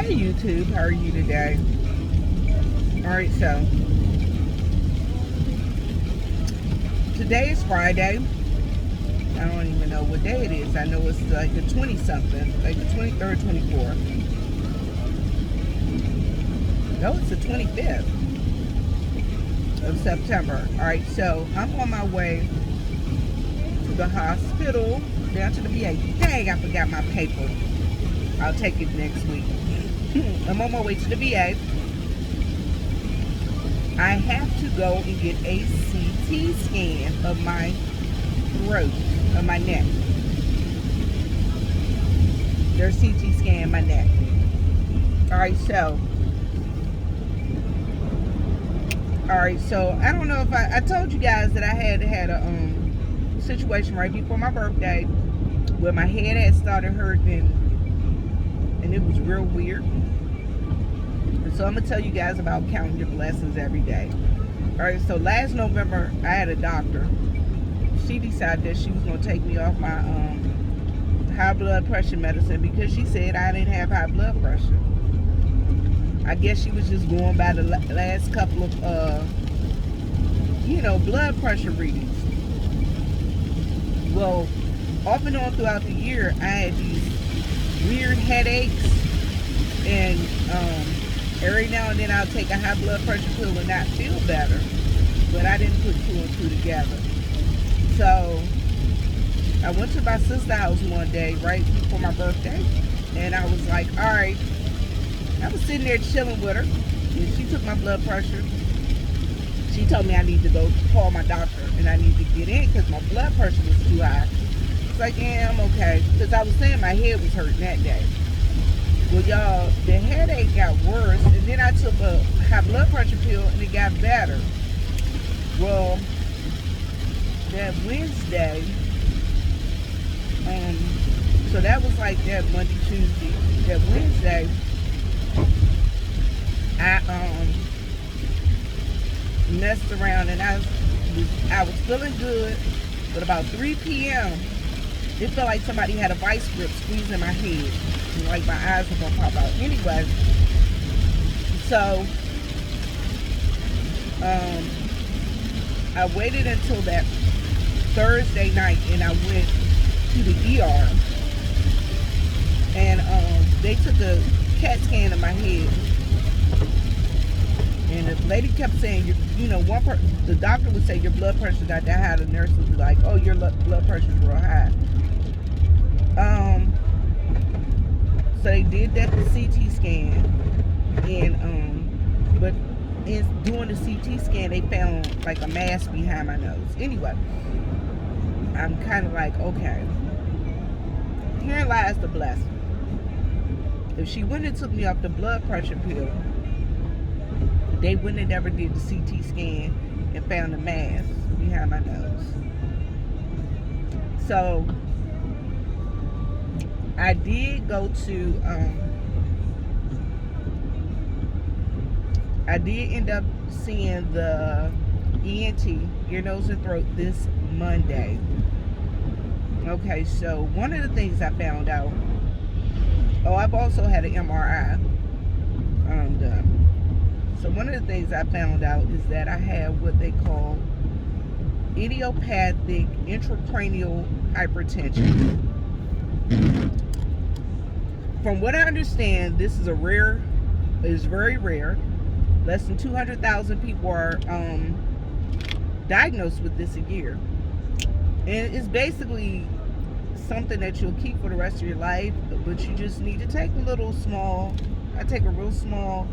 Hey YouTube, how are you today? Alright, so today is Friday. I don't even know what day it is. I know it's like the 20 something, like the 23rd, 24th. No, it's the 25th of September. Alright, so I'm on my way to the hospital, down to the VA. Dang, I forgot my paper. I'll take it next week. I'm on my way to the VA. I have to go and get a CT scan of my throat, of my neck. Their CT scan my neck. Alright, so I don't know if I told you guys that I had a situation right before my birthday where my head had started hurting and it was real weird. And so I'm gonna tell you guys about counting your blessings every day. Alright, so last November I had a doctor. She decided that she was gonna take me off my high blood pressure medicine because she said I didn't have high blood pressure. I guess she was just going by the last couple of blood pressure readings. Well, off and on throughout the year I had these weird headaches, and every now and then I'll take a high blood pressure pill and not feel better, but I didn't put two and two together. So I went to my sister's house one day right before my birthday, and I was like, all right, I was sitting there chilling with her, and she took my blood pressure. She told me I need to go call my doctor and I need to get in because my blood pressure was too high. It's like, yeah, I'm okay, because I was saying my head was hurting that day. Well, y'all, the headache got worse, and then I took a high blood pressure pill, and it got better. Well, that Wednesday, so that was like that Monday, Tuesday. That Wednesday, I messed around, and I was feeling good, but about 3 p.m., it felt like somebody had a vice grip squeezing my head. And like my eyes were gonna pop out. Anyway, so I waited until that Thursday night and I went to the ER, and they took a CAT scan of my head, and the lady kept saying, the doctor would say your blood pressure's not that high. The nurse would be like, oh, your blood pressure's real high. So they did that CT scan, and but in doing the CT scan, they found like a mass behind my nose. Anyway, I'm kind of like, okay, here lies the blessing. If she wouldn't have took me off the blood pressure pill, they wouldn't have never did the CT scan and found a mass behind my nose. So I did go to, I did end up seeing the ENT, ear, nose, and throat, this Monday. Okay, so one of the things I found out, I've also had an MRI done. So one of the things I found out is that I have what they call idiopathic intracranial hypertension. From what I understand, this is very rare. Less than 200,000 people are diagnosed with this a year. And it's basically something that you'll keep for the rest of your life, but you just need to take I take a real small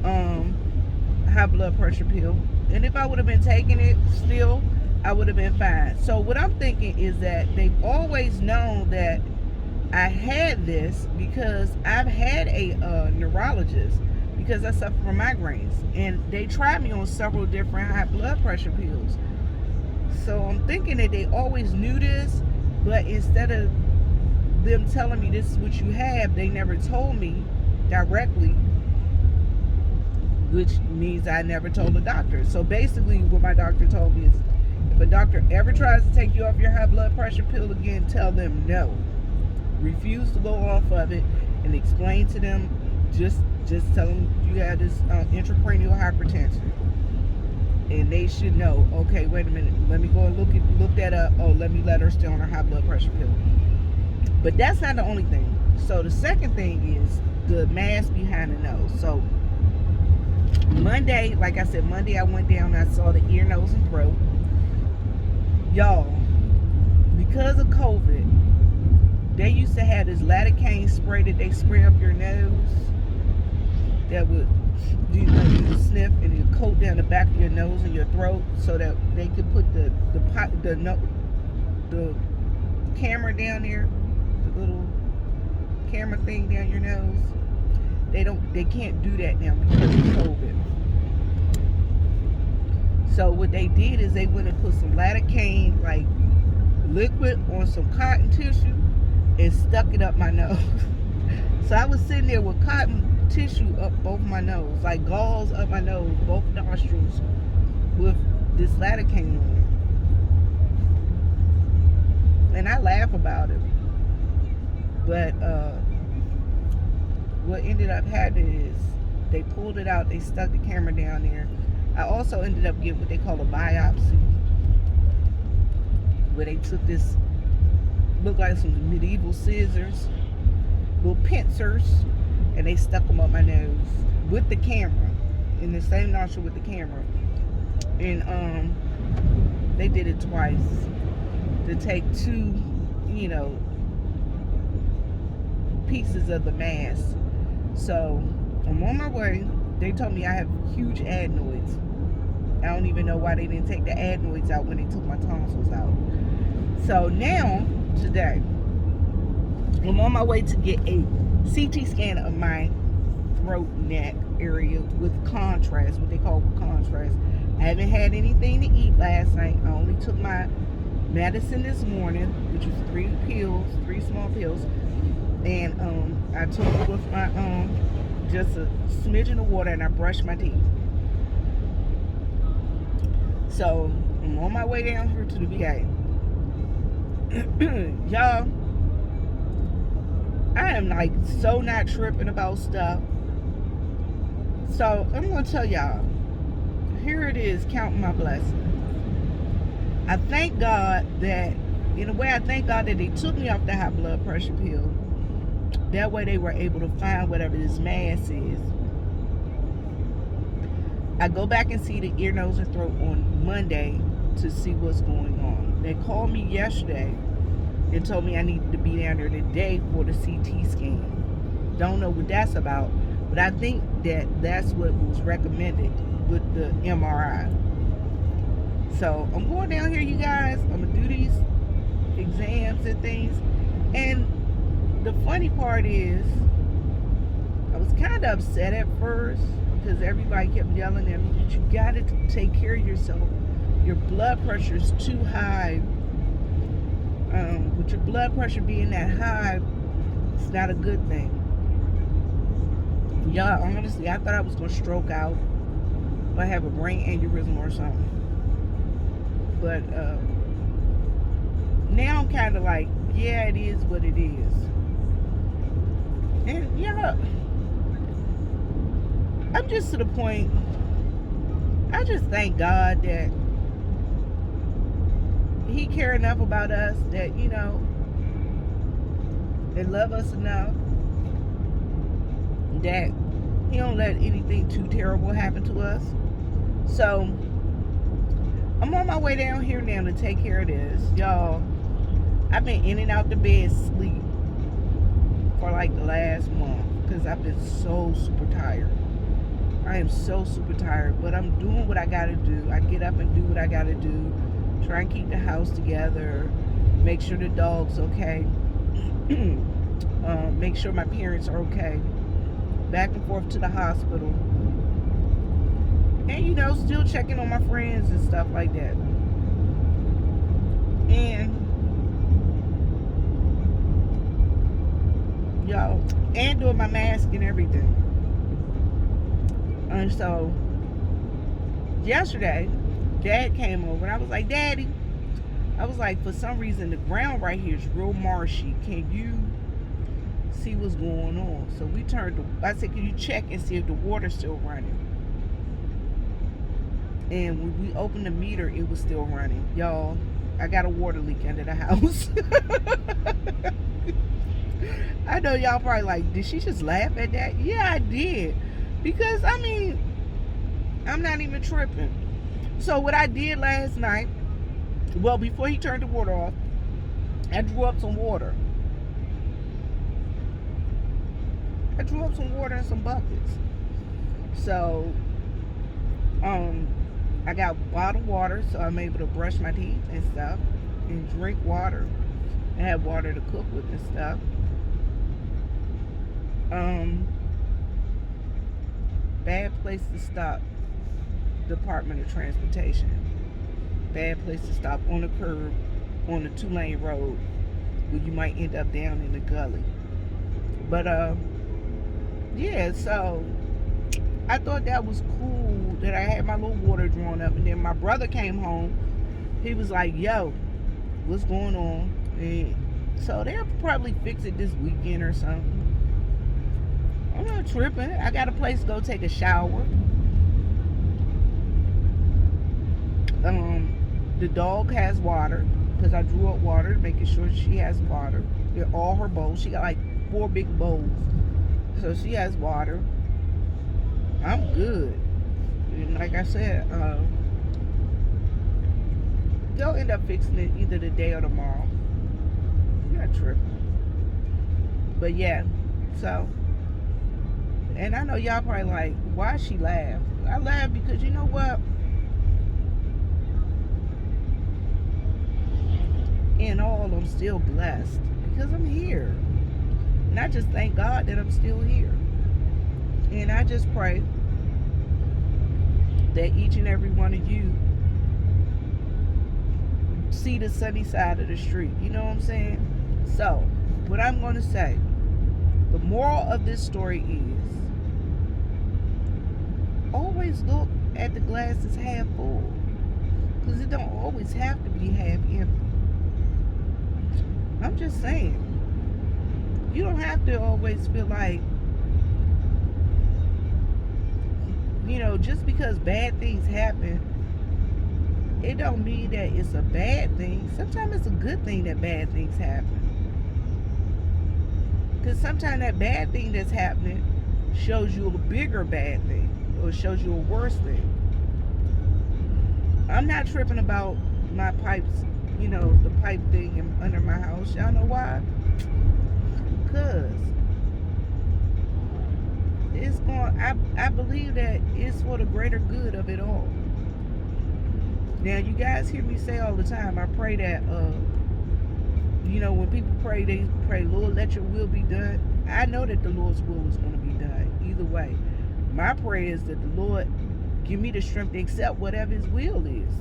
high blood pressure pill. And if I would have been taking it still, I would have been fine. So what I'm thinking is that they've always known that I had this because I've had a neurologist, because I suffer from migraines, and they tried me on several different high blood pressure pills. So I'm thinking that they always knew this, but instead of them telling me this is what you have, they never told me directly, which means I never told the doctor. So basically what my doctor told me is, if a doctor ever tries to take you off your high blood pressure pill again, tell them no. Refuse to go off of it and explain to them just tell them you have this intracranial hypertension, and they should know. Okay, wait a minute. Let me go and look that up. Oh, let me let her stay on her high blood pressure pill. But that's not the only thing. So the second thing is the mask behind the nose. So Monday, like I said, Monday I went down and I saw the ear, nose, and throat. Y'all, because of COVID, they used to have this lidocaine spray that they spray up your nose that would, you sniff and you coat down the back of your nose and your throat so that they could put the camera down there, the little camera thing down your nose. They can't do that now because of COVID. So what they did is they went and put some lidocaine like liquid on some cotton tissue and stuck it up my nose. So I was sitting there with cotton tissue up both my nose, like gauze up my nose, both nostrils, with this lidocaine on it. And I laugh about it. But what ended up happening is they pulled it out, they stuck the camera down there. I also ended up getting what they call a biopsy, where they took this, looked like some medieval scissors, little pincers, and they stuck them up my nose with the camera, in the same nostril with the camera. And they did it twice to take two, pieces of the mask. So I'm on my way. They told me I have huge adenoids. I don't even know why they didn't take the adenoids out when they took my tonsils out. So now, today, I'm on my way to get a CT scan of my throat, neck area with contrast, what they call contrast. I haven't had anything to eat last night. I only took my medicine this morning, which was 3 small pills. And I took it with my just a smidgen of water, and I brushed my teeth. So I'm on my way down here to the VA. Y'all, I am like so not tripping about stuff. So I'm gonna tell y'all, here it is, counting my blessings. I thank God that, in a way, I thank God that they took me off the high blood pressure pill. That way they were able to find whatever this mass is. I go back and see the ear, nose, and throat on Monday to see what's going on. They called me yesterday and told me I needed to be down there today for the CT scan. Don't know what that's about, but I think that that's what was recommended with the MRI. So I'm going down here, you guys. I'm going to do these exams and things. And the funny part is, I was kind of upset at first because everybody kept yelling at me that you got to take care of yourself. Your blood pressure is too high. With your blood pressure being that high, it's not a good thing. Y'all, honestly, I thought I was going to stroke out or have a brain aneurysm or something. But now I'm kind of like, yeah, it is what it is. And yeah, I'm just to the point, I just thank God that He care enough about us that, they love us enough that He don't let anything too terrible happen to us. So I'm on my way down here now to take care of this. Y'all, I've been in and out the bed sleep for like the last month because I've been so super tired. I am so super tired, but I'm doing what I gotta do. I get up and do what I gotta do. Try and keep the house together. Make sure the dog's okay. Make sure my parents are okay. Back and forth to the hospital. And, still checking on my friends and stuff like that. And, y'all, and doing my mask and everything. And so, yesterday, Dad came over and I was like, Daddy, for some reason the ground right here is real marshy. Can you see what's going on. So we turned. I said, can you check and see if the water's still running? And when we opened the meter, it was still running. Y'all, I got a water leak under the house. I know y'all probably like, did she just laugh at that? Yeah, I did. Because, I mean, I'm not even tripping. So what I did last night, well, before he turned the water off, I drew up some water. I drew up some water in some buckets. So, I got bottled water, so I'm able to brush my teeth and stuff and drink water. I have water to cook with and stuff. Bad place to stop, Department of Transportation. Bad place to stop on the curb on a 2-lane road where you might end up down in the gully. But yeah, so I thought that was cool that I had my little water drawn up, and then my brother came home. He was like, yo, what's going on? And so they'll probably fix it this weekend or something. I'm not tripping. I got a place to go take a shower. The dog has water because I drew up water, making sure she has water in all her bowls. She got like 4 big bowls, so she has water. I'm good. And like I said, they'll end up fixing it either today or tomorrow. I'm not tripping. But yeah, so. And I know y'all probably like, why she laugh? I laugh because you know what? In all, I'm still blessed because I'm here. And I just thank God that I'm still here. And I just pray that each and every one of you see the sunny side of the street. You know what I'm saying? So, what I'm going to say, the moral of this story is, always look at the glass as half full, because it don't always have to be half empty. I'm just saying, you don't have to always feel like, you know, just because bad things happen, it don't mean that it's a bad thing. Sometimes it's a good thing that bad things happen, because sometimes that bad thing that's happening shows you a bigger bad thing, or shows you a worse thing. I'm not tripping about my pipes, you know, the pipe thing under my house. Y'all know why? Because it's going, I believe that it's for the greater good of it all. Now, you guys hear me say all the time, I pray that, you know, when people pray, they pray, Lord, let your will be done. I know that the Lord's will is going to be done either way. My prayer is that the Lord give me the strength to accept whatever his will is.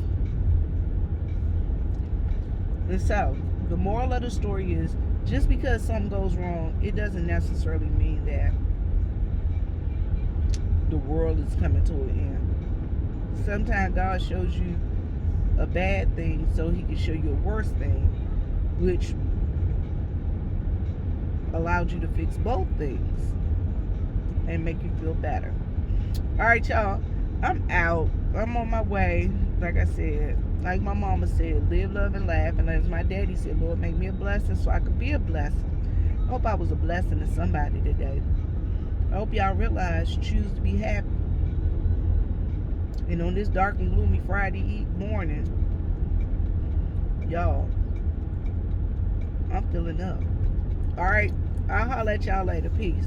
And so, the moral of the story is, just because something goes wrong, it doesn't necessarily mean that the world is coming to an end. Sometimes God shows you a bad thing so he can show you a worse thing, which allowed you to fix both things and make you feel better. All right, y'all, I'm out. I'm on my way. Like I said, like my mama said, live, love, and laugh. And as my daddy said, Lord, make me a blessing so I could be a blessing. I hope I was a blessing to somebody today. I hope y'all realize, choose to be happy. And on this dark and gloomy Friday morning, y'all, I'm feeling up. All right, I'll holler at y'all later. Peace.